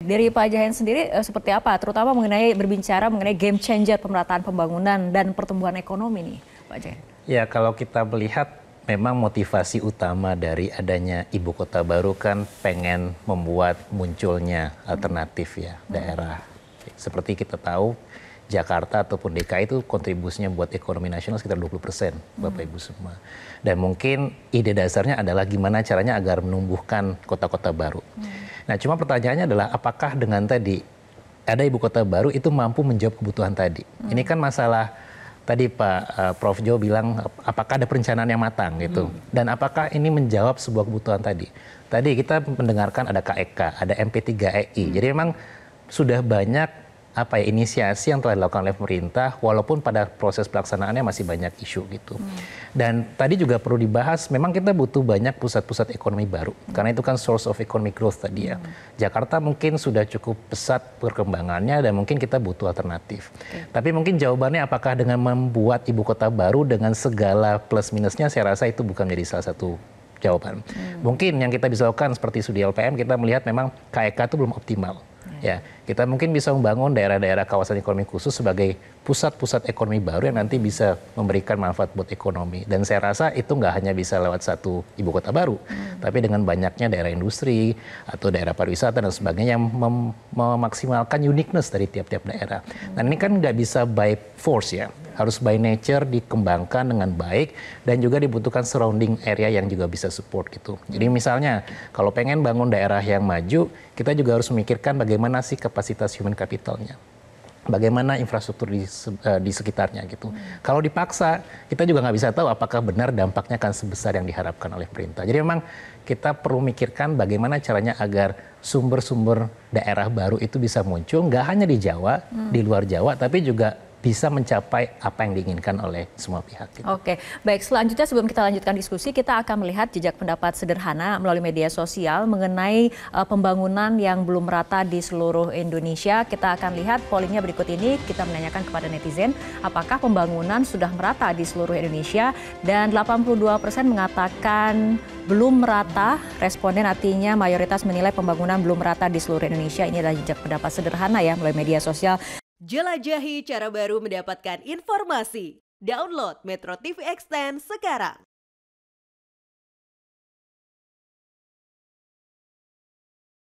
Dari Pak Jahen sendiri seperti apa? Terutama berbicara mengenai game changer pemerataan pembangunan dan pertumbuhan ekonomi nih, Pak Jahen. Ya, kalau kita melihat memang motivasi utama dari adanya ibu kota baru kan pengen membuat munculnya alternatif ya daerah. Seperti kita tahu Jakarta ataupun DKI itu kontribusinya buat ekonomi nasional sekitar 20%, Bapak Ibu semua. Dan mungkin ide dasarnya adalah gimana caranya agar menumbuhkan kota-kota baru. Nah, cuma pertanyaannya adalah apakah dengan tadi ada ibu kota baru itu mampu menjawab kebutuhan tadi? Ini kan masalah tadi Pak Prof Jo bilang apakah ada perencanaan yang matang gitu. Dan apakah ini menjawab sebuah kebutuhan tadi? Tadi kita mendengarkan ada KEK, ada MP3EI. Jadi memang sudah banyak inisiasi yang telah dilakukan oleh pemerintah walaupun pada proses pelaksanaannya masih banyak isu gitu. Dan tadi juga perlu dibahas memang kita butuh banyak pusat-pusat ekonomi baru karena itu kan source of economic growth tadi ya. Jakarta mungkin sudah cukup pesat perkembangannya dan mungkin kita butuh alternatif. Tapi mungkin jawabannya apakah dengan membuat ibu kota baru dengan segala plus minusnya saya rasa itu bukan menjadi salah satu jawaban. Mungkin yang kita bisa lakukan seperti studi LPM kita melihat memang KEK itu belum optimal. Ya, kita mungkin bisa membangun daerah-daerah kawasan ekonomi khusus sebagai pusat-pusat ekonomi baru yang nanti bisa memberikan manfaat buat ekonomi. Dan saya rasa itu nggak hanya bisa lewat satu ibu kota baru, tapi dengan banyaknya daerah industri atau daerah pariwisata dan sebagainya yang memaksimalkan uniqueness dari tiap-tiap daerah. Dan ini kan nggak bisa by force ya, harus by nature dikembangkan dengan baik dan juga dibutuhkan surrounding area yang juga bisa support gitu. Jadi misalnya kalau pengen bangun daerah yang maju, kita juga harus memikirkan bagaimana sih kapasitas human capitalnya. Bagaimana infrastruktur di sekitarnya gitu. Kalau dipaksa, kita juga nggak bisa tahu apakah benar dampaknya akan sebesar yang diharapkan oleh pemerintah. Jadi memang kita perlu mikirkan bagaimana caranya agar sumber-sumber daerah baru itu bisa muncul, nggak hanya di Jawa, di luar Jawa, tapi juga bisa mencapai apa yang diinginkan oleh semua pihak. Gitu. Oke, baik. Selanjutnya sebelum kita lanjutkan diskusi, kita akan melihat jejak pendapat sederhana melalui media sosial mengenai pembangunan yang belum merata di seluruh Indonesia. Kita akan lihat pollingnya berikut ini. Kita menanyakan kepada netizen, apakah pembangunan sudah merata di seluruh Indonesia? Dan 82% mengatakan belum merata. Responden artinya mayoritas menilai pembangunan belum merata di seluruh Indonesia. Ini adalah jejak pendapat sederhana ya melalui media sosial. Jelajahi cara baru mendapatkan informasi. Download Metro TV Extend sekarang.